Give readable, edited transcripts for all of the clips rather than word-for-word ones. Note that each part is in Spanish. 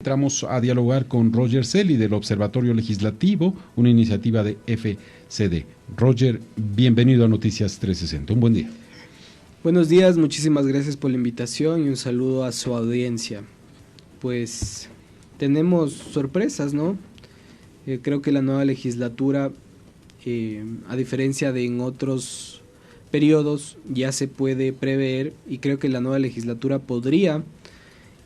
Entramos a dialogar con Roger Celi del Observatorio Legislativo, una iniciativa de FCD. Roger, bienvenido a Noticias 360. Un buen día. Buenos días, muchísimas gracias por la invitación y un saludo a su audiencia. Pues tenemos sorpresas, ¿no? Creo que la nueva legislatura, a diferencia de en otros periodos, ya se puede prever y creo que la nueva legislatura podría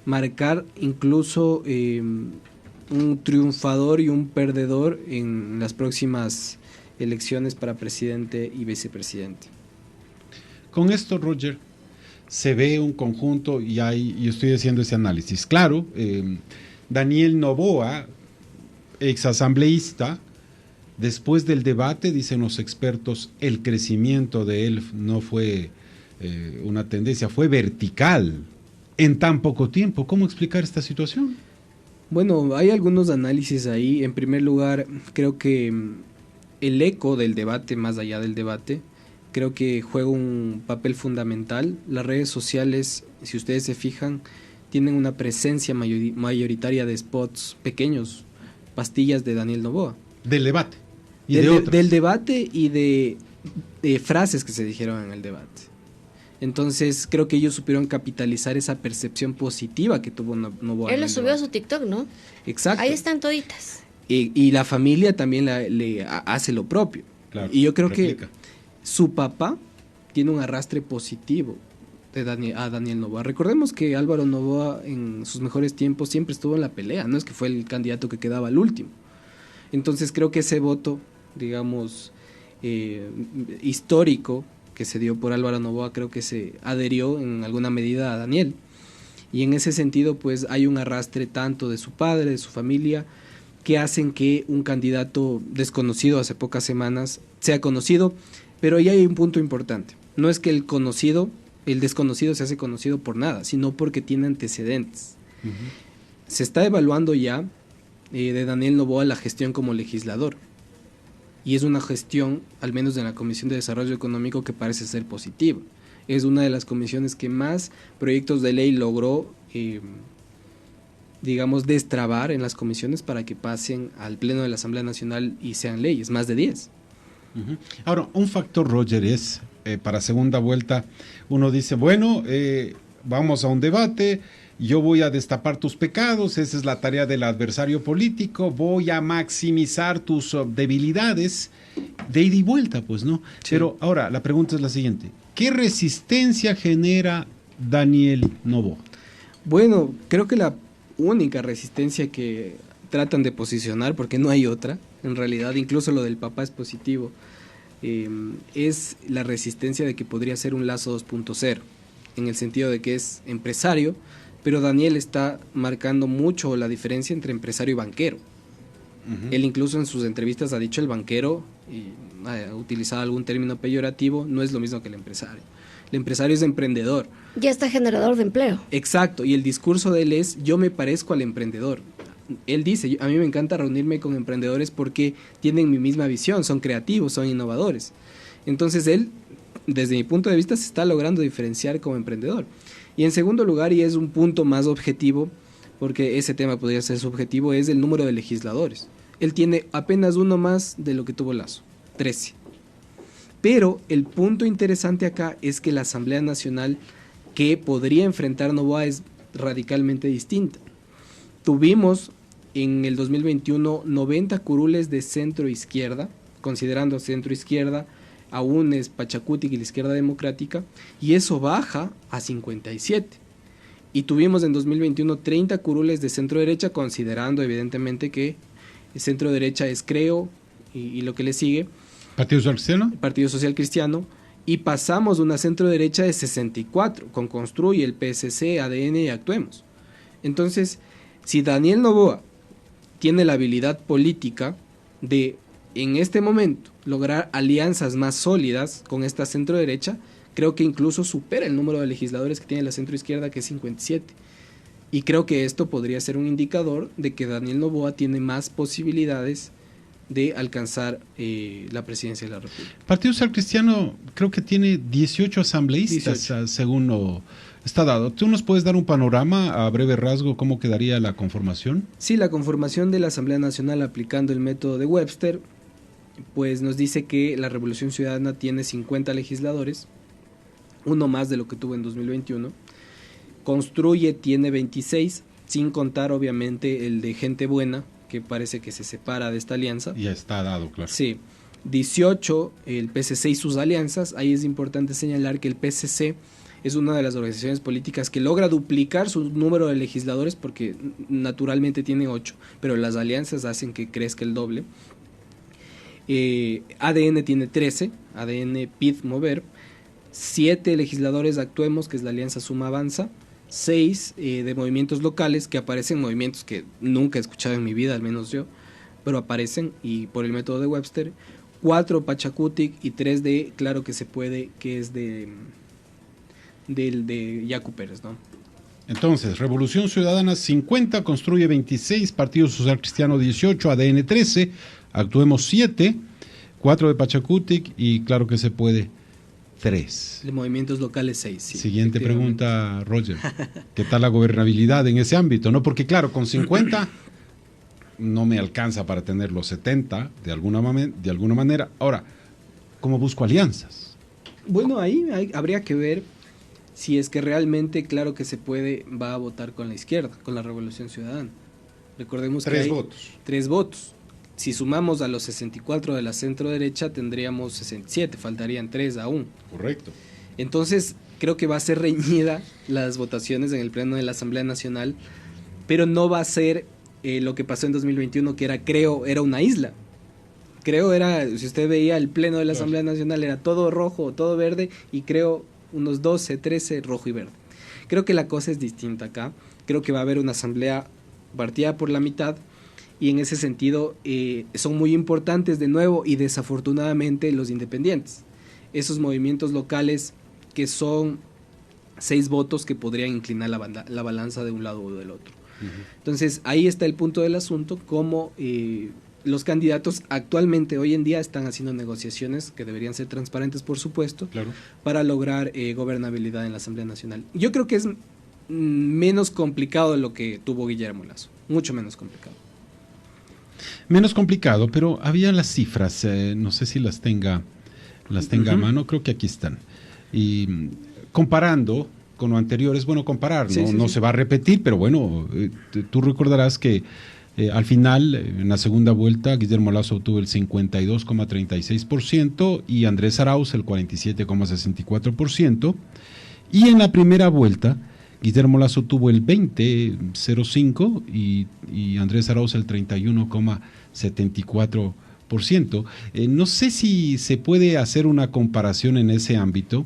marcar incluso un triunfador y un perdedor en las próximas elecciones para presidente y vicepresidente. Con esto, Roger, se ve un conjunto y estoy haciendo ese análisis. Claro, Daniel Noboa, exasambleísta, después del debate, dicen los expertos, el crecimiento de él no fue una tendencia, fue vertical en tan poco tiempo. ¿Cómo explicar esta situación? Bueno, hay algunos análisis ahí. En primer lugar, creo que el eco del debate, más allá del debate, creo que juega un papel fundamental. Las redes sociales, si ustedes se fijan, tienen una presencia mayoritaria de spots pequeños, pastillas de Daniel Noboa. Del debate. Y del debate y de frases que se dijeron en el debate. Entonces creo que ellos supieron capitalizar esa percepción positiva que tuvo Noboa. Él lo subió a su TikTok, ¿no? Exacto. Ahí están toditas. Y la familia también le hace lo propio. Claro, y yo creo replica. que su papá tiene un arrastre positivo a Daniel Noboa. Recordemos que Álvaro Noboa en sus mejores tiempos siempre estuvo en la pelea, no es que fue el candidato que quedaba al último. Entonces creo que ese voto, digamos, histórico que se dio por Álvaro Noboa, creo que se adherió en alguna medida a Daniel. Y en ese sentido, pues hay un arrastre tanto de su padre, de su familia, que hacen que un candidato desconocido hace pocas semanas sea conocido, pero ahí hay un punto importante. No es que el desconocido se hace conocido por nada, sino porque tiene antecedentes. Se está evaluando ya de Daniel Noboa la gestión como legislador. Y es una gestión, al menos en la Comisión de Desarrollo Económico, que parece ser positiva. Es una de las comisiones que más proyectos de ley logró, digamos, destrabar en las comisiones para que pasen al Pleno de la Asamblea Nacional y sean leyes, más de 10. Ahora, un factor, Roger, es para segunda vuelta, uno dice, bueno, vamos a un debate, yo voy a destapar tus pecados, esa es la tarea del adversario político, voy a maximizar tus debilidades, de ida y vuelta, pues, ¿no? Sí. Pero ahora, la pregunta es la siguiente, ¿qué resistencia genera Daniel Noboa? Bueno, creo que la única resistencia que tratan de posicionar, porque no hay otra, en realidad, incluso lo del papá es positivo, es la resistencia de que podría ser un Lazo 2.0, en el sentido de que es empresario, pero Daniel está marcando mucho la diferencia entre empresario y banquero. Él incluso en sus entrevistas ha dicho el banquero, y ha utilizado algún término peyorativo, no es lo mismo que el empresario. El empresario es emprendedor. Ya está generador de empleo. Exacto, y el discurso de él es, yo me parezco al emprendedor. Él dice, a mí me encanta reunirme con emprendedores porque tienen mi misma visión, son creativos, son innovadores. Entonces él, desde mi punto de vista, se está logrando diferenciar como emprendedor. Y en segundo lugar, y es un punto más objetivo, porque ese tema podría ser subjetivo, es el número de legisladores. Él tiene apenas uno más de lo que tuvo Lazo, 13. Pero el punto interesante acá es que la Asamblea Nacional que podría enfrentar Noboa es radicalmente distinta. Tuvimos en el 2021 90 curules de centro-izquierda, considerando centro-izquierda, aún es Pachacutic y la izquierda democrática, y eso baja a 57. Y tuvimos en 2021 30 curules de centro-derecha, considerando evidentemente que el centro-derecha es Creo y lo que le sigue. ¿Partido Social Cristiano? El Partido Social Cristiano. Y pasamos una centro-derecha de 64, con Construye, el PSC, ADN y Actuemos. Entonces, si Daniel Noboa tiene la habilidad política de, en este momento, lograr alianzas más sólidas con esta centro-derecha, creo que incluso supera el número de legisladores que tiene la centro-izquierda, que es 57. Y creo que esto podría ser un indicador de que Daniel Noboa tiene más posibilidades de alcanzar la presidencia de la República. Partido Social Cristiano creo que tiene 18 asambleístas, 18. Según está dado. ¿Tú nos puedes dar un panorama a breve rasgo cómo quedaría la conformación? Sí, la conformación de la Asamblea Nacional aplicando el método de Webster, pues nos dice que la Revolución Ciudadana tiene 50 legisladores, uno más de lo que tuvo en 2021. Construye tiene 26, sin contar obviamente el de Gente Buena, que parece que se separa de esta alianza. Ya está dado, claro. Sí. 18, el PSC y sus alianzas. Ahí es importante señalar que el PSC es una de las organizaciones políticas que logra duplicar su número de legisladores porque naturalmente tiene 8, pero las alianzas hacen que crezca el doble. ADN tiene 13, ADN, PID, Mover. 7 legisladores de Actuemos, que es la alianza Suma Avanza. 6 de movimientos locales, que aparecen movimientos que nunca he escuchado en mi vida, al menos yo, pero aparecen y por el método de Webster. 4 Pachacutic y 3 de Claro que se puede, que es de Yacu Pérez, ¿no? Entonces, Revolución Ciudadana 50, Construye 26, Partido Social Cristiano 18, ADN 13, Actuemos 7, 4 de Pachacutic y Claro que se puede 3. De movimientos locales 6. Sí, siguiente pregunta, Roger. ¿Qué tal la gobernabilidad en ese ámbito? ¿No? Porque claro, con 50 no me alcanza para tener los 70 de alguna manera. Ahora, ¿cómo busco alianzas? Bueno, ahí habría que ver si es que realmente Claro que se puede va a votar con la izquierda, con la Revolución Ciudadana. Recordemos que hay 3 votos. Si sumamos a los 64 de la centro derecha tendríamos 67, faltarían 3 aún. Correcto. Entonces creo que va a ser reñida las votaciones en el pleno de la Asamblea Nacional, pero no va a ser lo que pasó en 2021, que era una isla. Si usted veía el pleno de la Asamblea Nacional, era todo rojo, todo verde, y unos 12, 13 rojo y verde. Creo que la cosa es distinta acá. Creo que va a haber una asamblea partida por la mitad, y en ese sentido son muy importantes de nuevo y desafortunadamente los independientes. Esos movimientos locales que son 6 votos que podrían inclinar la balanza de un lado o del otro. Entonces ahí está el punto del asunto, cómo los candidatos actualmente hoy en día están haciendo negociaciones que deberían ser transparentes, por supuesto, claro, para lograr gobernabilidad en la Asamblea Nacional. Yo creo que es menos complicado de lo que tuvo Guillermo Lasso, mucho menos complicado. Menos complicado, pero había las cifras, no sé si las tenga a mano, creo que aquí están. Y comparando con lo anterior, es bueno comparar, no se va a repetir, pero bueno, tú recordarás que al final, en la segunda vuelta, Guillermo Lasso obtuvo el 52,36% y Andrés Arauz el 47,64%, y en la primera vuelta Guillermo Lasso tuvo el 20,05% y Andrés Arauz el 31,74%. No sé si se puede hacer una comparación en ese ámbito,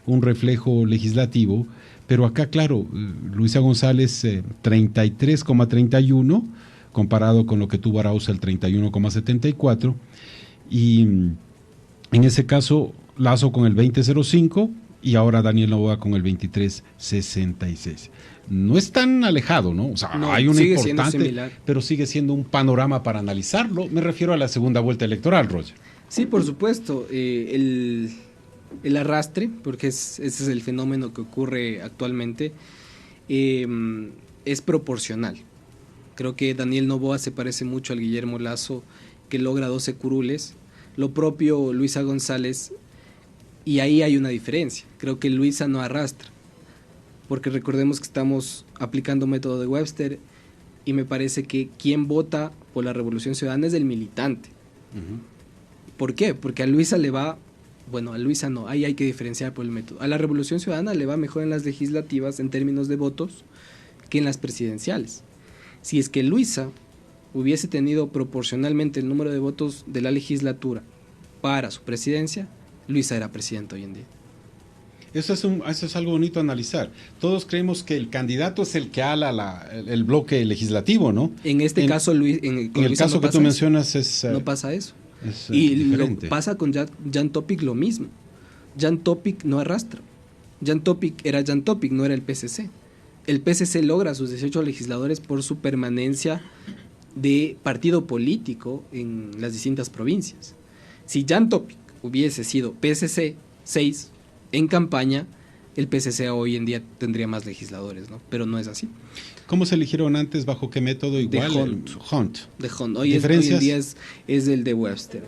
un reflejo legislativo, pero acá, claro, Luisa González 33,31%, comparado con lo que tuvo Arauz el 31,74%, y en ese caso Lasso con el 20,05% y ahora Daniel Noboa con el 23,66%. No es tan alejado, ¿no? O sea, no, hay una importante, pero sigue siendo un panorama para analizarlo. Me refiero a la segunda vuelta electoral, Roger. Sí, por supuesto. El arrastre, porque ese es el fenómeno que ocurre actualmente, es proporcional. Creo que Daniel Noboa se parece mucho al Guillermo Lasso, que logra 12 curules. Lo propio Luisa González, y ahí hay una diferencia. Creo que Luisa no arrastra, porque recordemos que estamos aplicando método de Webster, y me parece que quien vota por la Revolución Ciudadana es el militante. ¿Por qué? Porque a Luisa le va... Bueno, a Luisa no, ahí hay que diferenciar por el método. A la Revolución Ciudadana le va mejor en las legislativas en términos de votos que en las presidenciales. Si es que Luisa hubiese tenido proporcionalmente el número de votos de la legislatura para su presidencia, Luisa era presidenta hoy en día. Eso es algo bonito a analizar. Todos creemos que el candidato es el que ala el bloque legislativo, ¿no? En este caso, en el caso que tú mencionas no pasa eso. Y diferente. Lo pasa con Jan Topic lo mismo. Jan Topic no arrastra. Jan Topic, no era el PSC. El PSC logra sus 18 legisladores por su permanencia de partido político en las distintas provincias. Si Jan Topic hubiese sido PSC 6 en campaña, el PCC hoy en día tendría más legisladores, ¿no? Pero no es así. ¿Cómo se eligieron antes? ¿Bajo qué método? Igual. De Hunt. Hunt. De Hunt. Hoy en día es el de Webster.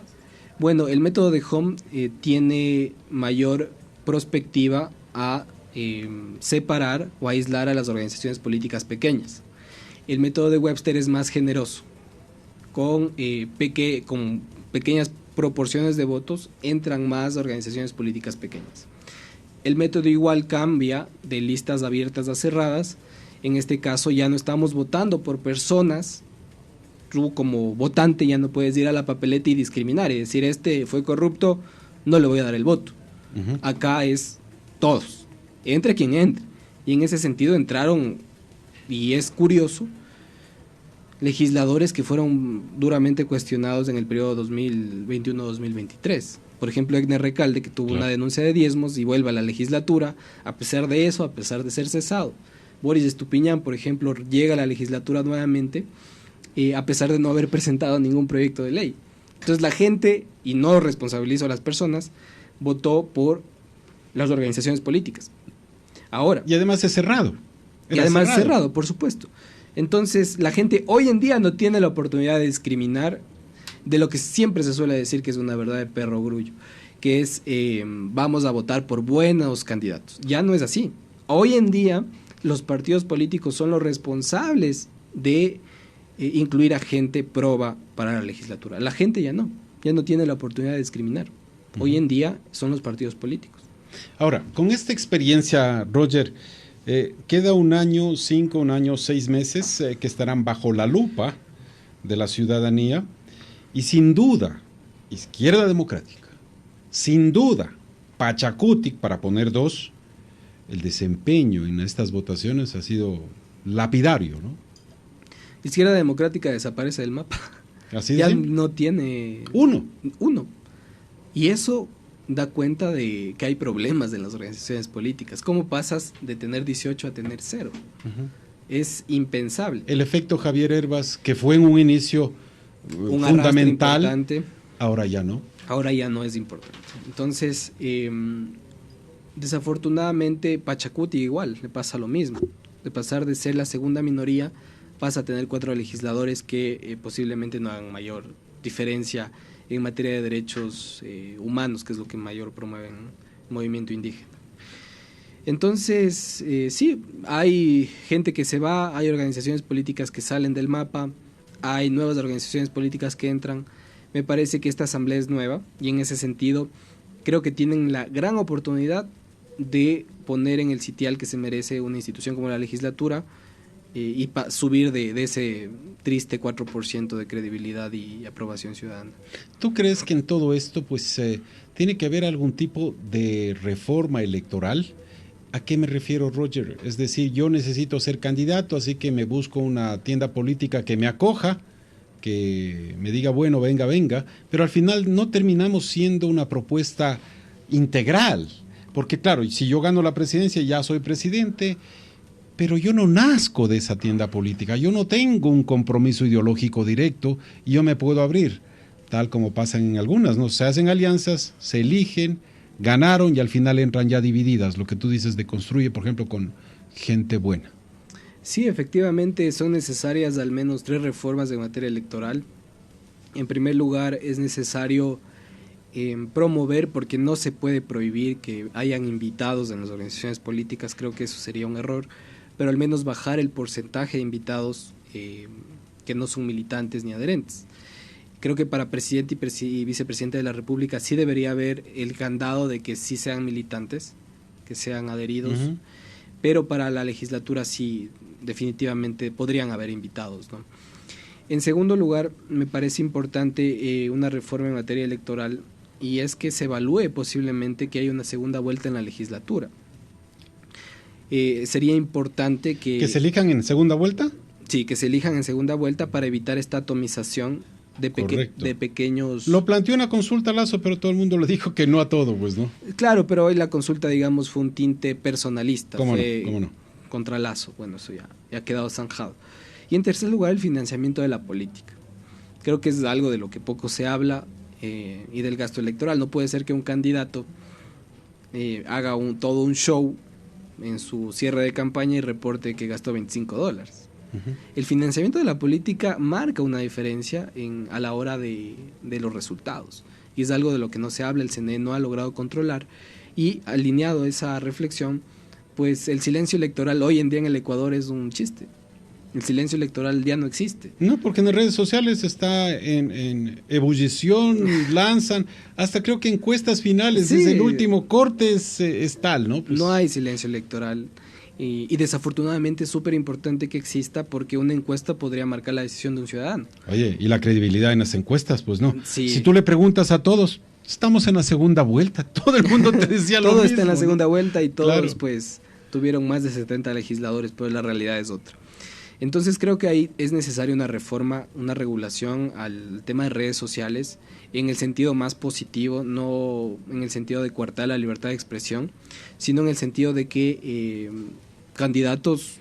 Bueno, el método de Hunt tiene mayor prospectiva a separar o aislar a las organizaciones políticas pequeñas. El método de Webster es más generoso. Con pequeñas proporciones de votos entran más organizaciones políticas pequeñas. El método igual cambia de listas abiertas a cerradas. En este caso ya no estamos votando por personas. Tú como votante ya no puedes ir a la papeleta y discriminar y decir este fue corrupto, no le voy a dar el voto. Uh-huh. Acá es todos, entre quien entre. Y en ese sentido entraron, y es curioso, legisladores que fueron duramente cuestionados en el periodo 2021-2023. Por ejemplo, Egner Recalde, que tuvo una denuncia de diezmos y vuelve a la legislatura, a pesar de eso, a pesar de ser cesado. Boris Estupiñán, por ejemplo, llega a la legislatura nuevamente, a pesar de no haber presentado ningún proyecto de ley. Entonces la gente, y no responsabilizo a las personas, votó por las organizaciones políticas. Ahora. Y además es cerrado. Y además es cerrado, por supuesto. Entonces, la gente hoy en día no tiene la oportunidad de discriminar de lo que siempre se suele decir que es una verdad de perro grullo, que es vamos a votar por buenos candidatos. Ya no es así. Hoy en día, los partidos políticos son los responsables de incluir a gente proba para la legislatura. La gente ya no tiene la oportunidad de discriminar. Hoy en día son los partidos políticos. Ahora, con esta experiencia, Roger, queda un año, 6 meses que estarán bajo la lupa de la ciudadanía y sin duda, Izquierda Democrática, sin duda, Pachacutic, para poner dos, el desempeño en estas votaciones ha sido lapidario, ¿no? Izquierda Democrática desaparece del mapa. Así ya simple. No tiene uno. Y eso da cuenta de que hay problemas en las organizaciones políticas. ¿Cómo pasas de tener 18 a tener 0? Uh-huh. Es impensable. El efecto Javier Herbas, que fue en un inicio fundamental, ahora ya no. Ahora ya no es importante. Entonces, desafortunadamente, Pachacuti igual, le pasa lo mismo. De pasar de ser la segunda minoría, pasa a tener 4 legisladores que posiblemente no hagan mayor diferencia en materia de derechos humanos, que es lo que mayor promueve el movimiento indígena. Entonces, sí, hay gente que se va, hay organizaciones políticas que salen del mapa, hay nuevas organizaciones políticas que entran. Me parece que esta asamblea es nueva y en ese sentido creo que tienen la gran oportunidad de poner en el sitial que se merece una institución como la legislatura y subir de ese triste 4% de credibilidad y aprobación ciudadana. ¿Tú crees que en todo esto pues tiene que haber algún tipo de reforma electoral? ¿A qué me refiero, Roger? Es decir, yo necesito ser candidato, así que me busco una tienda política que me acoja, que me diga, bueno, venga, pero al final no terminamos siendo una propuesta integral, porque claro, si yo gano la presidencia ya soy presidente, pero yo no nazco de esa tienda política, yo no tengo un compromiso ideológico directo y yo me puedo abrir, tal como pasa en algunas, ¿no? Se hacen alianzas, se eligen, ganaron y al final entran ya divididas, lo que tú dices de construye, por ejemplo, con gente buena. Sí, efectivamente son necesarias al menos 3 reformas de materia electoral. En primer lugar, es necesario promover, porque no se puede prohibir que hayan invitados en las organizaciones políticas, creo que eso sería un error, pero al menos bajar el porcentaje de invitados que no son militantes ni adherentes. Creo que para presidente y vicepresidente de la República sí debería haber el candado de que sí sean militantes, que sean adheridos, uh-huh. Pero para la legislatura sí, definitivamente podrían haber invitados, ¿no? En segundo lugar, me parece importante una reforma en materia electoral, y es que se evalúe posiblemente que haya una segunda vuelta en la legislatura. Sería importante que... ¿Que se elijan en segunda vuelta? Sí, que se elijan en segunda vuelta para evitar esta atomización de pequeños... Lo planteó una consulta Lazo, pero todo el mundo le dijo que no a todo, pues, ¿no? Claro, pero hoy la consulta, digamos, fue un tinte personalista. ¿Cómo no? Contra Lazo, bueno, eso ya ha quedado zanjado. Y en tercer lugar, el financiamiento de la política. Creo que es algo de lo que poco se habla, y del gasto electoral. No puede ser que un candidato haga todo un show en su cierre de campaña y reporte que gastó $25. Ujú. El financiamiento de la política marca una diferencia a la hora de los resultados. Y es algo de lo que no se habla, el CNE no ha logrado controlar. Y alineado a esa reflexión, pues el silencio electoral hoy en día en el Ecuador es un chiste. El silencio electoral ya no existe. No, porque en las redes sociales está en ebullición, lanzan, hasta creo que encuestas finales, Sí. desde el último corte es tal, ¿no? Pues, No hay silencio electoral. Y desafortunadamente es súper importante que exista porque una encuesta podría marcar la decisión de un ciudadano. oye, y la credibilidad en las encuestas, pues no. Sí. Si tú le preguntas a todos, estamos en la segunda vuelta, todo el mundo te decía lo Todo mismo. está en la ¿no? segunda vuelta y todos Claro. pues tuvieron más de 70 legisladores, pero la realidad es otra. Entonces creo que ahí es necesaria una reforma, una regulación al tema de redes sociales en el sentido más positivo, no en el sentido de coartar la libertad de expresión, sino en el sentido de que candidatos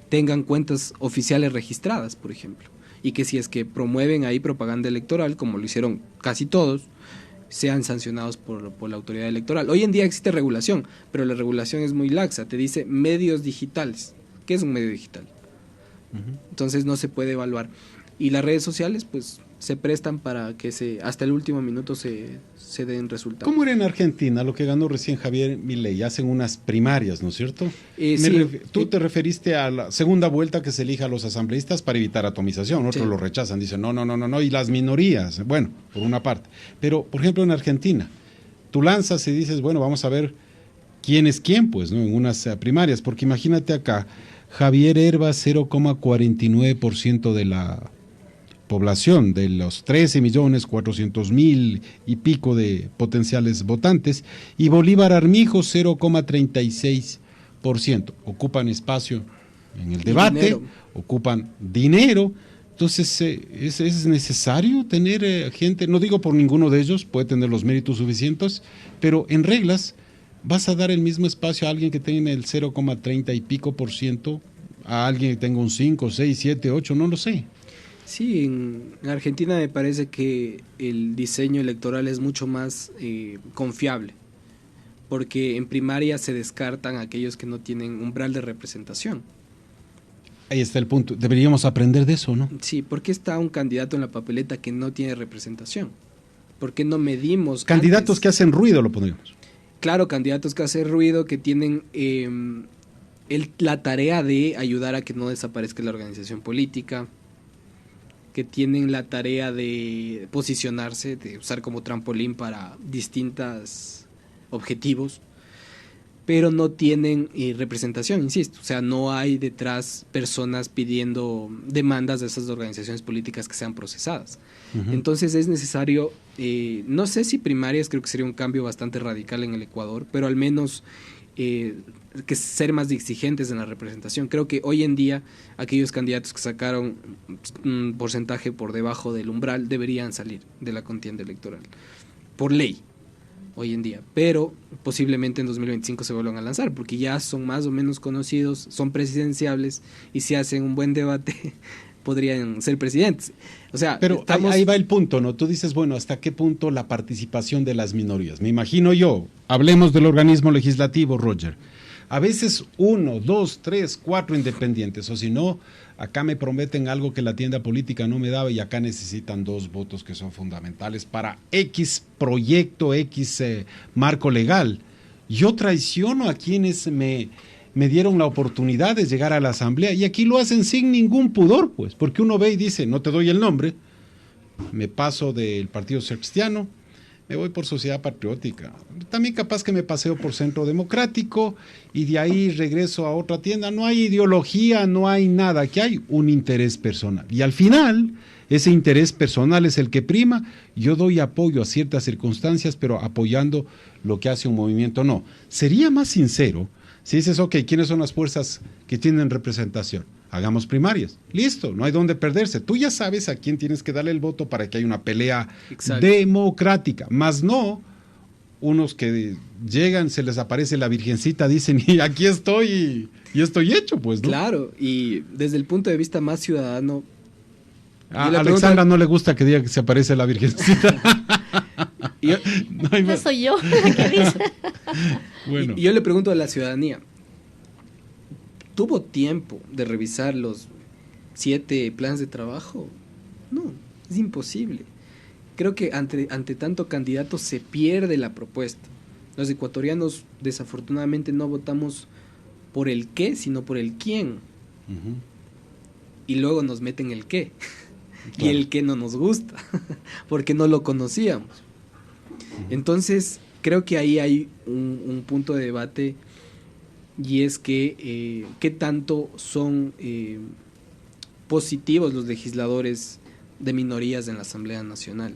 tengan cuentas oficiales registradas, por ejemplo, y que si es que promueven ahí propaganda electoral, como lo hicieron casi todos, sean sancionados por la autoridad electoral. Hoy en día existe regulación, pero la regulación es muy laxa, te dice medios digitales. ¿Qué es un medio digital? Ujú. Entonces no se puede evaluar. Y las redes sociales pues se prestan para que hasta el último minuto se den resultados. ¿Cómo era en Argentina lo que ganó recién Javier Milei? Hacen unas primarias, ¿no es cierto? Sí. Tú te referiste a la segunda vuelta que se elija a los asambleístas para evitar atomización, otros Sí. lo rechazan, dicen no, y las minorías, bueno, por una parte. Pero, por ejemplo, en Argentina, tú lanzas y dices, bueno, vamos a ver quién es quién, pues, ¿no? En unas primarias, porque imagínate acá, Javier Herba 0,49% de la población, de los 13.400.000 y pico de potenciales votantes, y Bolívar Armijo 0,36%. Ocupan espacio en el debate, dinero. ocupan dinero. Entonces, ¿es necesario tener gente? No digo por ninguno de ellos, puede tener los méritos suficientes, pero en reglas, ¿vas a dar el mismo espacio a alguien que tenga el 0,30 y pico por ciento, a alguien que tenga un 5, 6, 7, 8, no lo sé? Sí, en Argentina me parece que el diseño electoral es mucho más confiable, porque en primaria se descartan aquellos que no tienen umbral de representación. Ahí está el punto. Deberíamos aprender de eso, ¿no? Sí, ¿por qué está un candidato en la papeleta que no tiene representación? ¿Por qué no medimos Candidatos antes? que hacen ruido, lo pondríamos. Claro, candidatos que hacen ruido, que tienen la tarea de ayudar a que no desaparezca la organización política, que tienen la tarea de posicionarse, de usar como trampolín para distintos objetivos, pero no tienen representación, insisto. O sea, no hay detrás personas pidiendo demandas de esas organizaciones políticas que sean procesadas. Ujú. Entonces es necesario, no sé si primarias, creo que sería un cambio bastante radical en el Ecuador, pero al menos que ser más exigentes en la representación. Creo que hoy en día aquellos candidatos que sacaron un porcentaje por debajo del umbral deberían salir de la contienda electoral, por ley, hoy en día. Pero posiblemente en 2025 se vuelvan a lanzar, porque ya son más o menos conocidos, son presidenciables, y si hacen un buen debate podrían ser presidentes. O sea, Pero ahí va el punto, ¿no? Tú dices, bueno, ¿hasta qué punto la participación de las minorías? Me imagino yo, hablemos del organismo legislativo, Roger. A veces 1, 2, 3, 4 independientes, o si no, acá me prometen algo que la tienda política no me daba y acá necesitan 2 votos que son fundamentales para X proyecto, X marco legal. Yo traiciono a quienes me dieron la oportunidad de llegar a la asamblea y aquí lo hacen sin ningún pudor, pues, porque uno ve y dice, no te doy el nombre, me paso del Partido Social Cristiano, me voy por Sociedad Patriótica, también capaz que me paseo por Centro Democrático y de ahí regreso a otra tienda. No hay ideología, no hay nada, aquí hay un interés personal y al final ese interés personal es el que prima. Yo doy apoyo a ciertas circunstancias, pero apoyando lo que hace un movimiento. No, sería más sincero si dices, ok, ¿quiénes son las fuerzas que tienen representación? Hagamos primarias. Listo, no hay dónde perderse. Tú ya sabes a quién tienes que darle el voto para que haya una pelea Exacto. democrática. Más no unos que llegan, se les aparece la virgencita, dicen, y aquí estoy y estoy hecho, pues, ¿no? Claro, y desde el punto de vista más ciudadano, A yo le Alexandra pregunto- no le gusta que diga que se aparece la virgencita. yo, No hay No más. soy yo la que dice. Bueno, y yo le pregunto a la ciudadanía, ¿Tuvo tiempo de revisar los 7 planes de trabajo? No, es imposible. Creo que ante tanto candidato se pierde la propuesta. Los ecuatorianos desafortunadamente no votamos por el qué, sino por el quién. Ujú. Y luego nos meten el qué. Claro. Y el que no nos gusta, porque no lo conocíamos. Entonces, creo que ahí hay un punto de debate, y es que qué tanto son positivos los legisladores de minorías en la Asamblea Nacional.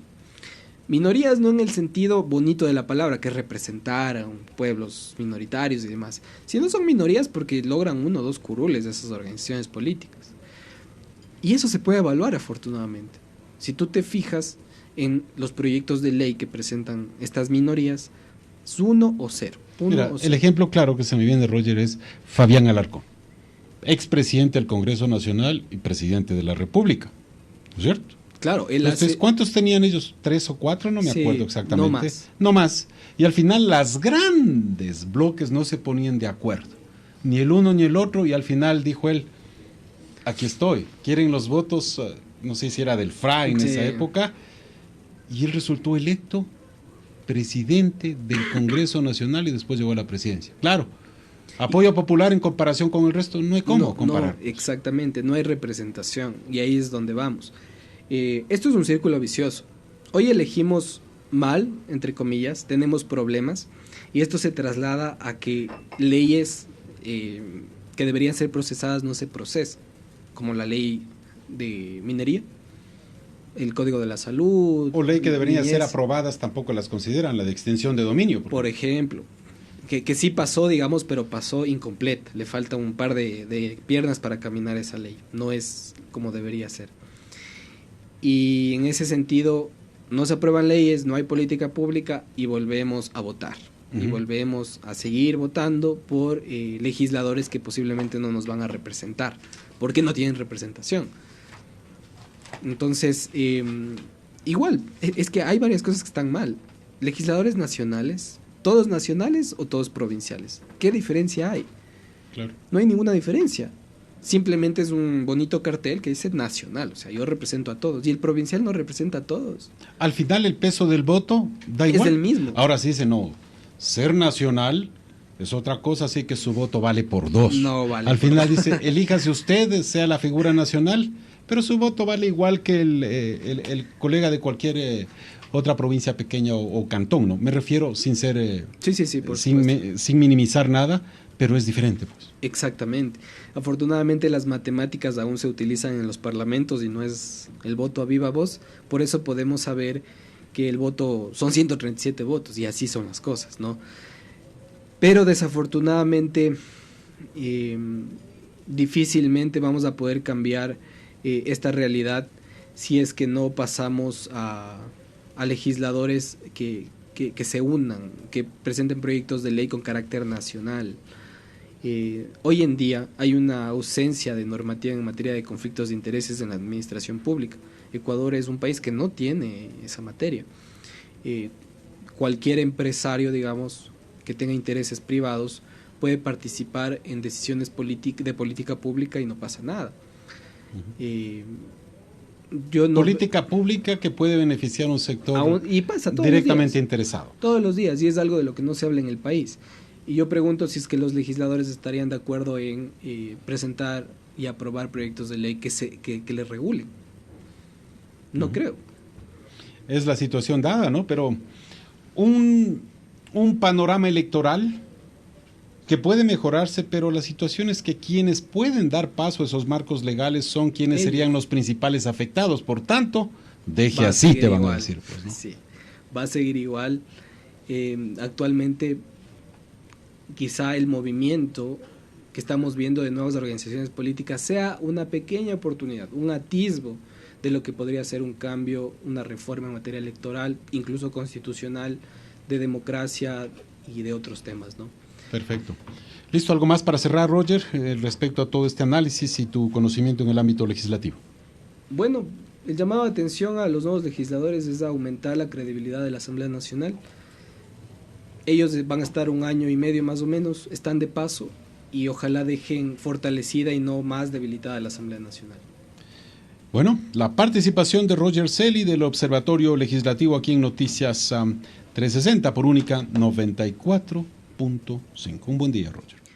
Minorías no en el sentido bonito de la palabra, que es representar a pueblos minoritarios y demás, sino son minorías porque logran 1 o 2 curules de esas organizaciones políticas. Y eso se puede evaluar, afortunadamente. Si tú te fijas en los proyectos de ley que presentan estas minorías, es 1 o 0. Mira, el ejemplo claro que se me viene de Roger es Fabián Alarcón, expresidente del Congreso Nacional y presidente de la República, ¿no es cierto? Claro, él Entonces, hace... ¿cuántos tenían ellos? 3 o 4, no me Sí, acuerdo exactamente. no más. No más. Y al final las grandes bloques no se ponían de acuerdo, ni el uno ni el otro, y al final dijo él, aquí estoy, quieren los votos, no sé si era del FRA en Sí. esa época, y él resultó electo presidente del Congreso Nacional y después llegó a la presidencia. Claro, apoyo popular en comparación con el resto, no hay cómo comparar. No, exactamente, no hay representación, y ahí es donde vamos. Esto es un círculo vicioso. Hoy elegimos mal, entre comillas, tenemos problemas, y esto se traslada a que leyes que deberían ser procesadas no se procesan, como la ley de minería, el Código de la Salud. O ley que deberían niñez, ser aprobadas tampoco las consideran, la de extensión de dominio. por ejemplo, que sí pasó, digamos, pero pasó incompleta, le falta un par de piernas para caminar esa ley, no es como debería ser. Y en ese sentido, no se aprueban leyes, no hay política pública y volvemos a votar. Y Ujú. volvemos a seguir votando por legisladores que posiblemente no nos van a representar, porque no tienen representación. Entonces, igual, es que hay varias cosas que están mal. Legisladores nacionales, ¿todos nacionales o todos provinciales? ¿Qué diferencia hay? Claro. No hay ninguna diferencia. Simplemente es un bonito cartel que dice nacional, o sea, yo represento a todos, y el provincial no representa a todos. Al final el peso del voto da Es igual. el mismo. Ahora sí dice, no, ser nacional es otra cosa, así que su voto vale por 2. No vale Al por final 2. dice, elíjase usted, sea la figura nacional, pero su voto vale igual que el colega de cualquier otra provincia pequeña o cantón, ¿no? Me refiero sin ser, Sí, por supuesto. sin minimizar nada, pero es diferente, pues. Exactamente. Afortunadamente las matemáticas aún se utilizan en los parlamentos y no es el voto a viva voz, por eso podemos saber que el voto son 137 votos y así son las cosas, ¿no? Pero desafortunadamente difícilmente vamos a poder cambiar esta realidad si es que no pasamos a legisladores que se unan, que presenten proyectos de ley con carácter nacional. Hoy en día hay una ausencia de normativa en materia de conflictos de intereses en la administración pública. Ecuador es un país que no tiene esa materia. Cualquier empresario, digamos, que tenga intereses privados puede participar en decisiones de política pública y no pasa nada. Política pública que puede beneficiar a un sector y pasa todos directamente los días, interesado. todos los días, y es algo de lo que no se habla en el país. Y yo pregunto si es que los legisladores estarían de acuerdo en presentar y aprobar proyectos de ley que les regulen. No creo. Es la situación dada, ¿no? Pero un panorama electoral que puede mejorarse, pero la situación es que quienes pueden dar paso a esos marcos legales son quienes serían los principales afectados. Por tanto, deje así, te van a decir. Pues, ¿no? Sí, va a seguir igual. Actualmente, quizá el movimiento que estamos viendo de nuevas organizaciones políticas sea una pequeña oportunidad, un atisbo de lo que podría ser un cambio, una reforma en materia electoral, incluso constitucional, de democracia y de otros temas, ¿no? Perfecto. ¿Listo? ¿Algo más para cerrar, Roger, respecto a todo este análisis y tu conocimiento en el ámbito legislativo? Bueno, el llamado de atención a los nuevos legisladores es aumentar la credibilidad de la Asamblea Nacional. Ellos van a estar 1 año y medio más o menos, están de paso, y ojalá dejen fortalecida y no más debilitada la Asamblea Nacional. Bueno, la participación de Roger Celi del Observatorio Legislativo aquí en Noticias 360 por Única 94.5. Un buen día, Roger.